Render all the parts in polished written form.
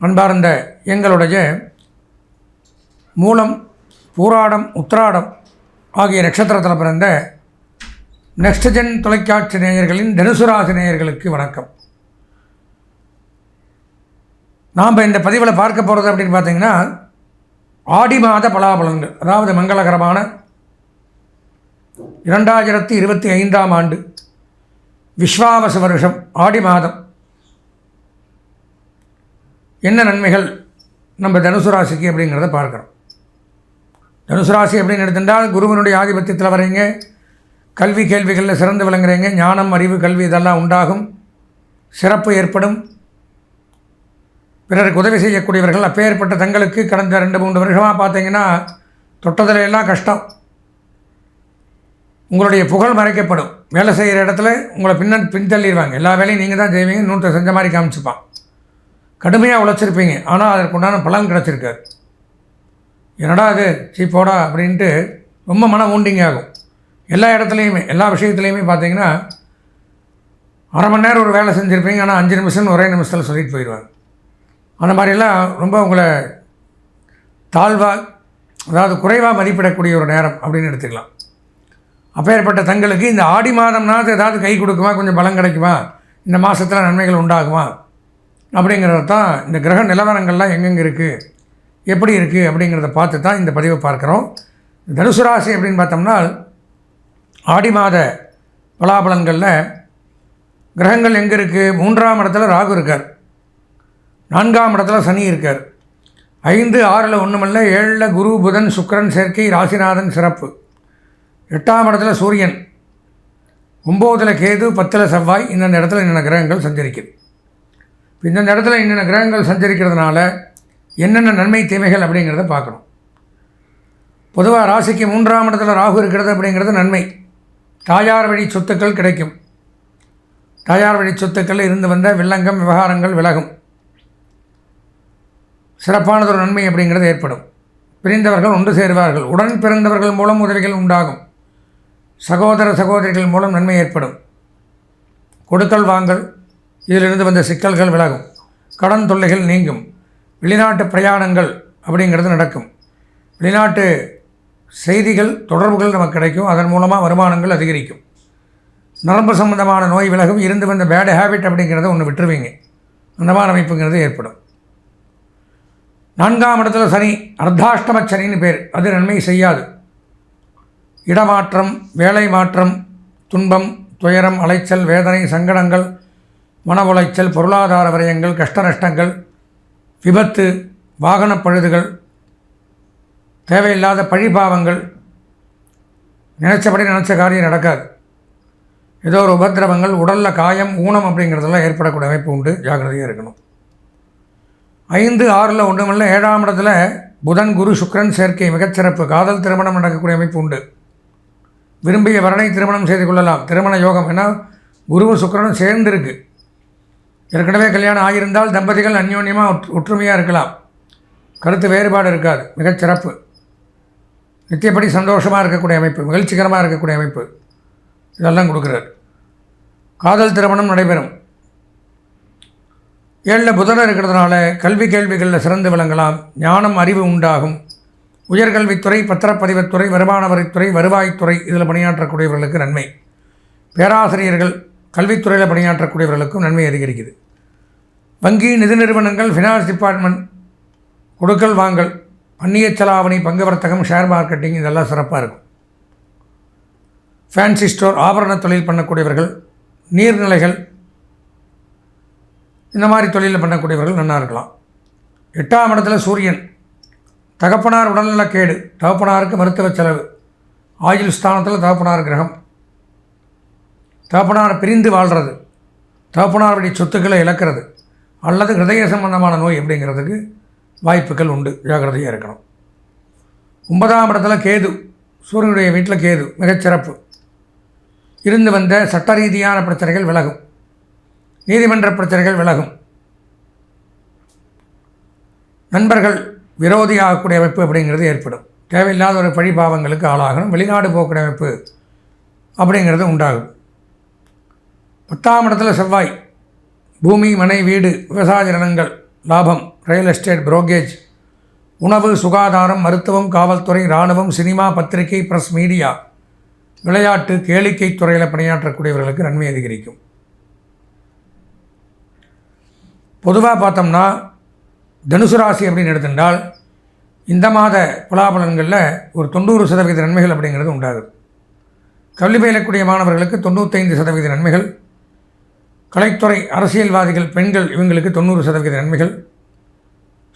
அன்பார்ந்த எங்களுடைய மூலம், பூராடம், உத்திராடம் ஆகிய நட்சத்திரத்தில் பிறந்த நெக்ஸ்ட் ஜென் தொலைக்காட்சி நேயர்களின் தனுசு ராசி நேயர்களுக்கு வணக்கம். நாம் இந்த பதிவில் பார்க்க போகிறது அப்படின்னு பார்த்தீங்கன்னா, ஆடி மாத பலாபலன்கள், அதாவது மங்களகரமான 2025ஆம் ஆண்டு விஸ்வாவசு வருஷம் ஆடி மாதம் என்ன நன்மைகள் நம்ம தனுசு ராசிக்கு அப்படிங்கிறத பார்க்குறோம். தனுசு ராசி அப்படின்னு எடுத்துட்டால் குருவனுடைய ஆதிபத்தியத்தில் வரீங்க, கல்வி கேள்விகளில் சிறந்து விளங்குறீங்க, ஞானம், அறிவு, கல்வி இதெல்லாம் உண்டாகும், சிறப்பு ஏற்படும், பிறருக்கு உதவி செய்யக்கூடியவர்கள். அப்பேற்பட்ட தங்களுக்கு கடந்த 2-3 வருஷமாக பார்த்தீங்கன்னா தொட்டதில் எல்லாம் கஷ்டம், உங்களுடைய புகழ் மறைக்கப்படும். வேலை செய்கிற இடத்துல உங்களை பின்தள்ளிடுவாங்க. எல்லா வேலையும் நீங்கள் தான் செய்வீங்க, இன்னொருத்த செஞ்ச மாதிரி காமிச்சுப்பான். கடுமையாக உழைச்சிருப்பீங்க, ஆனால் அதற்குண்டான பலன் கிடச்சிருக்காது. என்னடா அது சீப்போடா அப்படின்ட்டு ரொம்ப மன ஊண்டிங்க ஆகும். எல்லா இடத்துலையுமே, எல்லா விஷயத்துலையுமே பார்த்தீங்கன்னா அரை மணி நேரம் ஒரு வேலை செஞ்சுருப்பீங்க, ஆனால் 5 நிமிஷம் ஒரே நிமிஷத்தில் சொல்லிட்டு போயிடுவாங்க. அந்த மாதிரிலாம் ரொம்ப உங்களை தாழ்வாக, அதாவது குறைவாக மதிப்பிடக்கூடிய ஒரு நேரம் அப்படின்னு எடுத்துக்கலாம். அப்பேற்பட்ட தங்களுக்கு இந்த ஆடி மாதம்னா ஏதாவது கை கொடுக்குமா, கொஞ்சம் பலம் கிடைக்குமா, இந்த மாதத்தில் நன்மைகள் உண்டாகுமா அப்படிங்கிறது தான் இந்த கிரக நிலவரங்கள்லாம் எங்கெங்கே இருக்குது, எப்படி இருக்குது அப்படிங்கிறத பார்த்து தான் இந்த பதிவை பார்க்குறோம். தனுசு ராசி அப்படின்னு பார்த்தோம்னா, ஆடி மாத பலாபலன்களில் கிரகங்கள் எங்கே இருக்குது? 3ஆம் இடத்துல ராகு இருக்கார், 4ஆம் இடத்துல சனி இருக்கார், 5, 6ல் ஒன்றுமல்ல, 7ல் குரு, புதன், சுக்கிரன் சேர்க்கை, ராசிநாதன் சிறப்பு, 8ஆம் இடத்துல சூரியன், 9ல் கேது, 10ல் செவ்வாய். இந்தந்த இடத்துல என்னென்ன கிரகங்கள் சஞ்சரிக்குது. இந்தந்த இடத்துல என்னென்ன கிரகங்கள் சஞ்சரிக்கிறதுனால என்னென்ன நன்மை தீமைகள் அப்படிங்கிறத பார்க்கணும். பொதுவாக ராசிக்கு 3ஆம் இடத்துல ராகு இருக்கிறது அப்படிங்கிறது நன்மை. தாயார் வழி சொத்துக்கள் கிடைக்கும், தாயார் வழி சொத்துக்கள் இருந்து வந்த வில்லங்கம், விவகாரங்கள் விலகும், சிறப்பானதொரு நன்மை அப்படிங்கிறது ஏற்படும். பிரிந்தவர்கள் ஒன்று சேருவார்கள், உடன் பிறந்தவர்கள் மூலம் உதவிகள் உண்டாகும், சகோதர சகோதரிகள் மூலம் நன்மை ஏற்படும், கொடுக்கல் வாங்கல் இதிலிருந்து வந்த சிக்கல்கள் விலகும், கடன் தொல்லைகள் நீங்கும், வெளிநாட்டு பிரயாணங்கள் அப்படிங்கிறது நடக்கும், வெளிநாட்டு செய்திகள், தொடர்புகள் நமக்கு கிடைக்கும், அதன் மூலமாக வருமானங்கள் அதிகரிக்கும், நரம்பு சம்பந்தமான நோய் விலகும், இருந்து வந்த பேட் ஹேபிட் அப்படிங்கிறத ஒன்று விட்டுருவீங்க, அந்த மாதிரி அமைப்புங்கிறது ஏற்படும். 4ஆம் இடத்துல சனி, அர்த்தாஷ்டம சனின்னு பேர், அது நன்மை செய்யாது. இடமாற்றம், வேலை மாற்றம், துன்பம், துயரம், அலைச்சல், வேதனை, சங்கடங்கள், மன உளைச்சல், பொருளாதார விரயங்கள், கஷ்ட நஷ்டங்கள், விபத்து, வாகன பழுதுகள், தேவையில்லாத பழிபாவங்கள், நினச்சபடி நினச்ச காரியம் நடக்காது, ஏதோ ஒரு உபத்திரவங்கள், உடலில் காயம், ஊனம் அப்படிங்கிறதெல்லாம் ஏற்படக்கூடிய அமைப்பு உண்டு, ஜாக்கிரதையாக இருக்கணும். 5, 6ல் ஒன்றுமல்ல, 7ஆம் இடத்துல புதன், குரு, சுக்கிரன் சேர்க்கை மிகச்சிறப்பு, காதல் திருமணம் நடக்கக்கூடிய அமைப்பு உண்டு, விரும்பிய வரனை திருமணம் செய்து கொள்ளலாம், திருமண யோகம். ஏன்னா குருவும் சுக்கிரனும் சேர்ந்து இருக்குது. ஏற்கனவே கல்யாணம் ஆகியிருந்தால் தம்பதிகள் அந்யோன்யமாக ஒற்றுமையாக இருக்கலாம், கருத்து வேறுபாடு இருக்காது, மிகச்சிறப்பு. நித்தியப்படி சந்தோஷமாக இருக்கக்கூடிய அமைப்பு, மகிழ்ச்சிகரமாக இருக்கக்கூடிய அமைப்பு, இதெல்லாம் கொடுக்குறார். காதல் திருமணம் நடைபெறும். 7ல் புதன் இருக்கிறதுனால கல்வி கேள்விகளில் சிறந்து விளங்கலாம், ஞானம், அறிவு உண்டாகும், உயர்கல்வித்துறை, பத்திரப்பதிவுத்துறை, வருமான வரித்துறை, வருவாய்த்துறை இதில் பணியாற்றக்கூடியவர்களுக்கு நன்மை, பேராசிரியர்கள், கல்வித்துறையில் பணியாற்றக்கூடியவர்களுக்கும் நன்மை அதிகரிக்குது. வங்கி, நிதி நிறுவனங்கள், ஃபினான்ஸ் டிபார்ட்மெண்ட், கொடுக்கல் வாங்கல், அந்நிய செலாவணி, பங்கு வர்த்தகம், ஷேர் மார்க்கெட்டிங் இதெல்லாம் சிறப்பாக இருக்கும். ஃபேன்சி ஸ்டோர், ஆபரண தொழில் பண்ணக்கூடியவர்கள், நீர்நிலைகள், இந்த மாதிரி தொழிலில் பண்ணக்கூடியவர்கள் நல்லா இருக்கலாம். 8ஆம் இடத்துல சூரியன், தகப்பனார் உடல்நலக்கேடு, தகப்பனாருக்கு மருத்துவ செலவு, ஆயுள் ஸ்தானத்தில் தகப்பனார் கிரகம், தகப்பனார் பிரிந்து வாழ்கிறது, தகப்பனார் வழி சொத்துக்களை இழக்கிறது, அல்லது ஹிருதய சம்பந்தமான நோய் அப்படிங்கிறதுக்கு வாய்ப்புகள் உண்டு, ஜாக்கிரதையாக இருக்கணும். 9ஆம் இடத்துல கேது, சூரியனுடைய வீட்டில் கேது மிகச்சிறப்பு, இருந்து வந்த சட்ட ரீதியான பிரச்சனைகள் விலகும், நீதிமன்ற பிரச்சனைகள் விலகும், நண்பர்கள் விரோதியாகக்கூடிய அமைப்பு அப்படிங்கிறது ஏற்படும், தேவையில்லாத ஒரு பழிபாவங்களுக்கு ஆளாகணும், வெளிநாடு போகக்கூடிய அமைப்பு அப்படிங்கிறது உண்டாகும். 10ஆம் இடத்துல செவ்வாய், பூமி, மனை, வீடு, விவசாய நிலங்கள், லாபம், ரியல் எஸ்டேட், புரோக்கேஜ், உணவு, சுகாதாரம், மருத்துவம், காவல்துறை, இராணுவம், சினிமா, பத்திரிகை, பிரஸ் மீடியா, விளையாட்டு, கேளிக்கை துறையில் பணியாற்றக்கூடியவர்களுக்கு நன்மை அதிகரிக்கும். பொதுவாக பார்த்தோம்னா தனுசு ராசி அப்படின்னு எடுத்துட்டால் இந்த மாத பலாபலன்களில் ஒரு 90% நன்மைகள் அப்படிங்கிறது உண்டாகுது. கல்வி பயிலக்கூடிய மாணவர்களுக்கு 95% நன்மைகள், கலைத்துறை, அரசியல்வாதிகள், பெண்கள் இவங்களுக்கு 90% நன்மைகள்,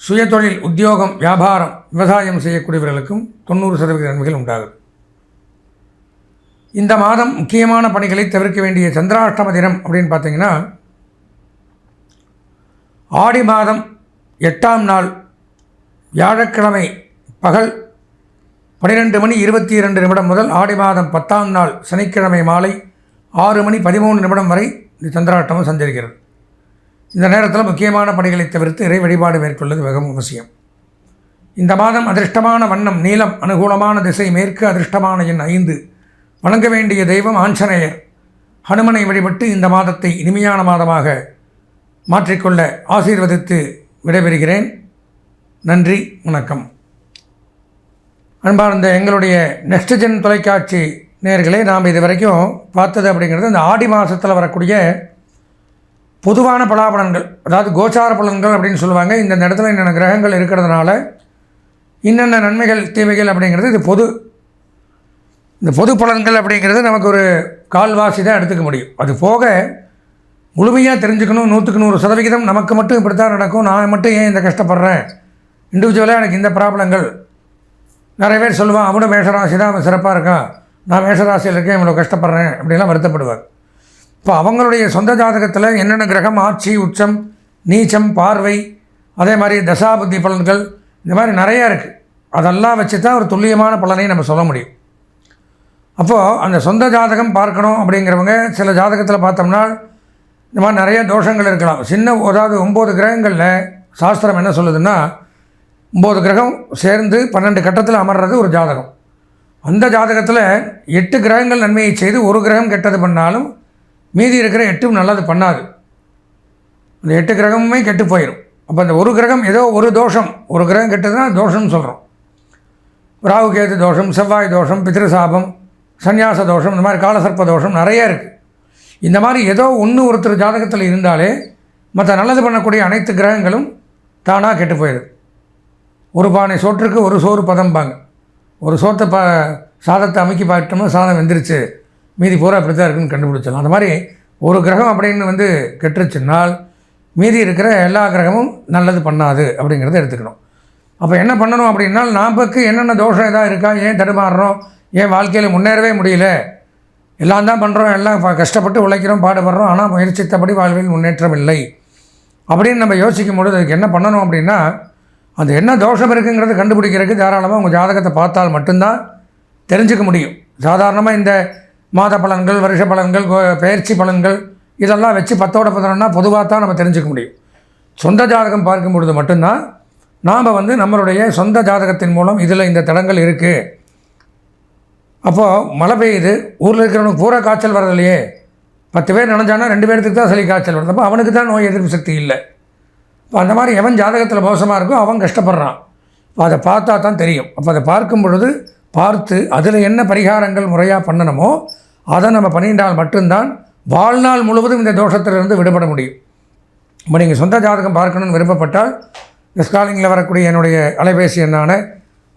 சுயதொழில், உத்தியோகம், வியாபாரம், விவசாயம் செய்யக்கூடியவர்களுக்கும் 90% நன்மைகள் உண்டாகுது. இந்த மாதம் முக்கியமான பணிகளை தவிர்க்க வேண்டிய சந்திராஷ்டம தினம் அப்படின்னு பார்த்தீங்கன்னா ஆடி மாதம் 8ஆம் நாள் வியாழக்கிழமை பகல் 12:22 முதல் ஆடி மாதம் 10ஆம் நாள் சனிக்கிழமை மாலை 6:13 வரை இந்த சந்திராஷ்டமம் சஞ்சரிக்கிறது. இந்த நேரத்தில் முக்கியமான பணிகளை தவிர்த்து இறை வழிபாடு மேற்கொள்வது மிகவும் அவசியம். இந்த மாதம் அதிர்ஷ்டமான வண்ணம் நீலம், அனுகூலமான திசை மேற்கு, அதிர்ஷ்டமான எண் 5, வணங்க வேண்டிய தெய்வம் ஆஞ்சநேயர். ஹனுமனை வழிபட்டு இந்த மாதத்தை இனிமையான மாதமாக மாற்றிக்கொள்ள ஆசீர்வதித்து விடைபெறுகிறேன். நன்றி, வணக்கம். அன்பார்ந்த எங்களுடைய நெக்ஸ்ட் ஜென் தொலைக்காட்சி நேயர்களே, நாம் இது வரைக்கும் பார்த்தது அப்படிங்கிறது இந்த ஆடி மாதத்தில் வரக்கூடிய பொதுவான பலாபலன்கள், அதாவது கோச்சார பலன்கள் அப்படின்னு சொல்லுவாங்க. இந்த இடத்துல என்னென்ன கிரகங்கள் இருக்கிறதுனால என்னென்ன நன்மைகள் தீமைகள் அப்படிங்கிறது இது இந்த பொது பலன்கள் அப்படிங்கிறது நமக்கு ஒரு கால்வாசி தான் எடுத்துக்க முடியும். அது போக முழுமையாக தெரிஞ்சுக்கணும். 100க்கு 100% நமக்கு மட்டும் இப்படி தான் நடக்கும், நான் மட்டும் ஏன் இந்த கஷ்டப்படுறேன், இண்டிவிஜுவலாக எனக்கு இந்த ப்ராப்ளங்கள். நிறைய பேர் சொல்லுவான், அவனும் மேஷராசி தான், அவன் சிறப்பாக இருக்கான், நான் மேஷராசியில் இருக்கேன், இவ்வளோ கஷ்டப்படுறேன் அப்படிலாம் வருத்தப்படுவார். இப்போ அவங்களுடைய சொந்த ஜாதகத்தில் என்னென்ன கிரகம் ஆட்சி, உச்சம், நீச்சம், பார்வை, அதே மாதிரி தசாபுத்தி பலன்கள், இந்த மாதிரி நிறையா இருக்குது. அதெல்லாம் வச்சு தான் ஒரு துல்லியமான பலனை நம்ம சொல்ல முடியும். அப்போது அந்த சொந்த ஜாதகம் பார்க்கணும் அப்படிங்கிறவங்க சில ஜாதகத்தில் பார்த்தோம்னா இந்த மாதிரி நிறைய தோஷங்கள் இருக்கலாம். அதாவது 9 கிரகங்களில் சாஸ்திரம் என்ன சொல்லுதுன்னா 9 கிரகம் சேர்ந்து 12 கட்டத்தில் அமர்றது ஒரு ஜாதகம். அந்த ஜாதகத்தில் 8 கிரகங்கள் நன்மையை செய்து ஒரு கிரகம் கெட்டது பண்ணாலும் மீதி இருக்கிற 8 நல்லது பண்ணாது. அந்த 8 கிரகமுமே கெட்டு போயிடும். அப்போ அந்த ஒரு கிரகம் ஏதோ ஒரு தோஷம், ஒரு கிரகம் கெட்டதுன்னா தோஷம்னு சொல்கிறோம். ராகு கேது தோஷம், செவ்வாய் தோஷம், பித்ருசாபம், சந்நியாச தோஷம், இந்த மாதிரி காலசர்ப்ப தோஷம் நிறைய இருக்குது. இந்த மாதிரி ஏதோ ஒருத்தர் ஜாதகத்தில் இருந்தாலே மற்ற நல்லது பண்ணக்கூடிய அனைத்து கிரகங்களும் தானாக கெட்டு போயிடுது. ஒரு பானை சோற்றுக்கு ஒரு சோறு பதம்பாங்க. ஒரு சோத்தை சாதத்தை அமைக்கி பார்த்தோம்னா சாதம் வெந்துருச்சு, மீதி பூரா அப்படி தான் இருக்குன்னு கண்டுபிடிச்சிடலாம். அந்த மாதிரி ஒரு கிரகம் அப்படின்னு கெட்டுருச்சுன்னால் மீதி இருக்கிற எல்லா கிரகமும் நல்லது பண்ணாது அப்படிங்கிறத எடுத்துக்கணும். அப்போ என்ன பண்ணணும் அப்படின்னா, நமக்கு என்னென்ன தோஷம் எதாவது இருக்கா, ஏன் தடுமாறுறோம், ஏன் வாழ்க்கையில் முன்னேறவே முடியல, எல்லாம் தான் பண்ணுறோம், எல்லாம் கஷ்டப்பட்டு உழைக்கிறோம், பாடுபடுறோம், ஆனால் முயற்சித்தபடி வாழ்வில் முன்னேற்றம் இல்லை அப்படின்னு நம்ம யோசிக்கும் பொழுது அதுக்கு என்ன பண்ணணும் அப்படின்னா, அது என்ன தோஷம் இருக்குங்கிறது கண்டுபிடிக்கிறதுக்கு தாராளமாக உங்கள் ஜாதகத்தை பார்த்தால் மட்டும்தான் தெரிஞ்சுக்க முடியும். சாதாரணமாக இந்த மாத பலன்கள், வருஷ பலன்கள், பயிற்சி பலன்கள் இதெல்லாம் வச்சு 10ஓட 11 பொதுவாக தான் நம்ம தெரிஞ்சுக்க முடியும். சொந்த ஜாதகம் பார்க்கும் பொழுது மட்டும்தான் நாம் நம்மளுடைய சொந்த ஜாதகத்தின் மூலம் இதில் இந்த தடங்கள் இருக்குது, அப்போது மழை பெய்யுது, ஊரில் இருக்கிறவனுக்கு பூரா காய்ச்சல் வரதில்லையே, 10 பேர் நினைஞ்சானா 2 பேருக்கு தான் சளி காய்ச்சல் வருது, அப்போ அவனுக்கு தான் நோய் எதிர்ப்பு சக்தி இல்லை. இப்போ அந்த மாதிரி எவன் ஜாதகத்தில் மோசமாக இருக்கோ அவன் கஷ்டப்படுறான். இப்போ அதை பார்த்தா தான் தெரியும். அப்போ அதை பார்க்கும் பொழுது பார்த்து அதில் என்ன பரிகாரங்கள் முறையாக பண்ணணுமோ அதை நம்ம பண்ணிட்டால் மட்டும்தான் வாழ்நாள் முழுவதும் இந்த தோஷத்திலிருந்து விடுபட முடியும். இப்போ நீங்கள் சொந்த ஜாதகம் பார்க்கணுன்னு விருப்பப்பட்டால் இந்த ஸ்காலிங்கில் வரக்கூடிய என்னுடைய அலைபேசி எண்ணான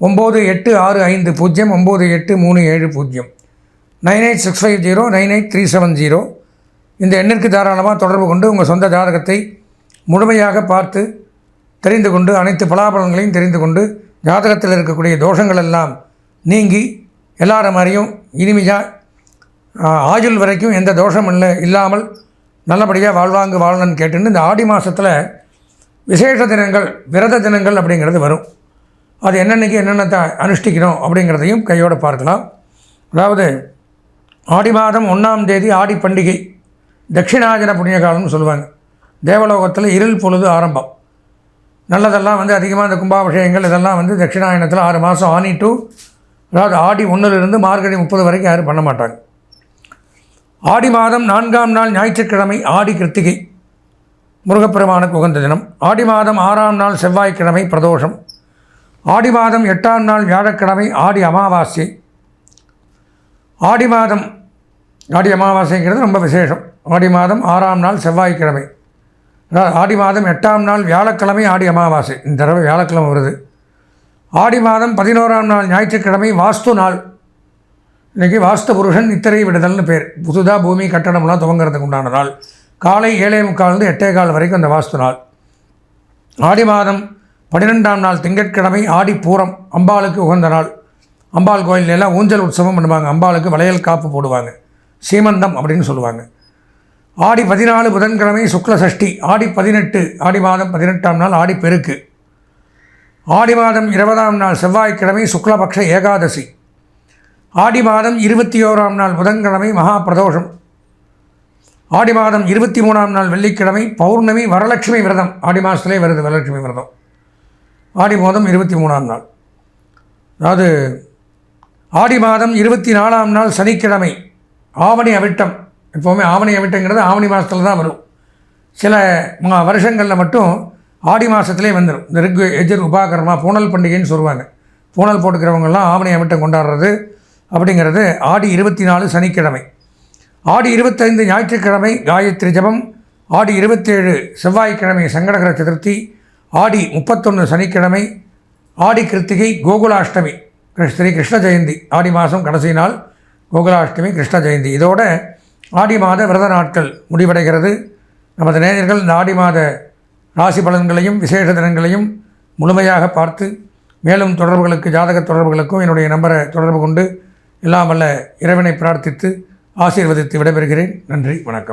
9865098370 98650 இந்த எண்ணிற்கு தாராளமாக தொடர்பு கொண்டு உங்கள் சொந்த ஜாதகத்தை முழுமையாக பார்த்து தெரிந்து கொண்டு அனைத்து பலாபலன்களையும் தெரிந்து கொண்டு ஜாதகத்தில் இருக்கக்கூடிய தோஷங்கள் எல்லாம் நீங்கி எல்லாரும் மாதிரியும் இனிமையாக ஆயுள் வரைக்கும் எந்த தோஷம் இல்லாமல் நல்லபடியாக வாழ்வாங்கு வாழணும்னு கேட்டுன்னு இந்த ஆடி மாதத்தில் விசேஷ தினங்கள், விரத தினங்கள் அப்படிங்கிறது வரும். அது என்னென்னைக்கு என்னென்ன அனுஷ்டிக்கணும் அப்படிங்கிறதையும் கையோடு பார்க்கலாம். அதாவது ஆடி மாதம் 1ஆம் தேதி ஆடி பண்டிகை, தட்சிணாயன புண்ணிய காலம்னு சொல்லுவாங்க. தேவலோகத்தில் இருள் பொழுது ஆரம்பம். நல்லதெல்லாம் அதிகமாக இந்த கும்பாபிஷேகங்கள் இதெல்லாம் தட்சிணாயனத்தில் 6 மாதம் ஆனி டு, அதாவது ஆடி 1லிருந்து மார்கழி 30 வரைக்கும் யாரும் பண்ண மாட்டாங்க. ஆடி மாதம் 4ஆம் நாள் ஞாயிற்றுக்கிழமை ஆடி கிருத்திகை. முருகப்பெருமானுக்கு உகந்த தினம். ஆடி மாதம் 6ஆம் நாள் செவ்வாய்க்கிழமை பிரதோஷம். ஆடி மாதம் 8ஆம் நாள் வியாழக்கிழமை ஆடி அமாவாசை. ஆடி அமாவாசைங்கிறது ரொம்ப விசேஷம். ஆடி மாதம் 6ஆம் நாள் செவ்வாய்க்கிழமை, ஆடி மாதம் 8ஆம் நாள் வியாழக்கிழமை ஆடி அமாவாசை. இந்த தடவை வியாழக்கிழமை வருது. ஆடி மாதம் 11ஆம் நாள் ஞாயிற்றுக்கிழமை வாஸ்து நாள். இன்றைக்கி வாஸ்து புருஷன் நித்திரை விடுதல்னு பேர். புதுதாக பூமி கட்டடம்லாம் துவங்கிறதுக்கு உண்டான நாள். காலை 7:45 8:15 வரைக்கும் அந்த வாஸ்து நாள். ஆடி மாதம் 12ஆம் நாள் திங்கட்கிழமை ஆடி பூரம், அம்பாளுக்கு உகந்த நாள். அம்பாள் கோயிலெல்லாம் ஊஞ்சல் உற்சவம் பண்ணுவாங்க. அம்பாளுக்கு வளையல் காப்பு போடுவாங்க, சீமந்தம் அப்படின்னு சொல்லுவாங்க. ஆடி 14 புதன்கிழமை சுக்ல சஷ்டி. ஆடி 18 ஆடி மாதம் 18ஆம் நாள் ஆடி பெருக்கு. ஆடி மாதம் 20ஆம் நாள் செவ்வாய்க்கிழமை சுக்லபக்ஷ ஏகாதசி. ஆடி மாதம் 21ஆம் நாள் புதன்கிழமை மகா பிரதோஷம். ஆடி மாதம் 23ஆம் நாள் வெள்ளிக்கிழமை பௌர்ணமி, வரலட்சுமி விரதம். ஆடி மாதத்துலேயே வருது வரலட்சுமி விரதம். ஆடி மாதம் 23ஆம் நாள். அதாவது ஆடி மாதம் 24ஆம் நாள் சனிக்கிழமை ஆவணி அவிட்டம். எப்போவுமே ஆவணி அவிட்டங்கிறது ஆவணி மாதத்தில் தான் வரும். சில வருஷங்களில் மட்டும் ஆடி மாதத்துலேயே வந்துடும். இந்த ரிக் எஜர் உபாகரமா பூனல் பண்டிகைன்னு சொல்லுவாங்க. பூனல் போட்டுக்கிறவங்கெல்லாம் ஆவணி அவிட்டம் கொண்டாடுறது அப்படிங்கிறது ஆடி 24 சனிக்கிழமை. ஆடி 25 ஞாயிற்றுக்கிழமை காயத்ரி ஜபம். ஆடி 27 செவ்வாய்க்கிழமை சங்கடகர சதுர்த்தி. ஆடி 31 சனிக்கிழமை ஆடி கிருத்திகை கோகுலாஷ்டமி, ஸ்ரீ கிருஷ்ண ஜெயந்தி. ஆடி மாதம் கடைசி நாள் கோகுலாஷ்டமி, கிருஷ்ண ஜெயந்தி. இதோட ஆடி மாத விரத நாட்கள் முடிவடைகிறது. நமது நேயர்கள் இந்த ஆடி மாத ராசி பலன்களையும் விசேஷ தினங்களையும் முழுமையாக பார்த்து, மேலும் தொடர்புகளுக்கு, ஜாதக தொடர்புகளுக்கும் என்னுடைய நம்பரை தொடர்பு கொண்டு எல்லாம் வல்ல இறைவனை பிரார்த்தித்து ஆசீர்வதித்து விடைபெறுகிறேன். நன்றி, வணக்கம்.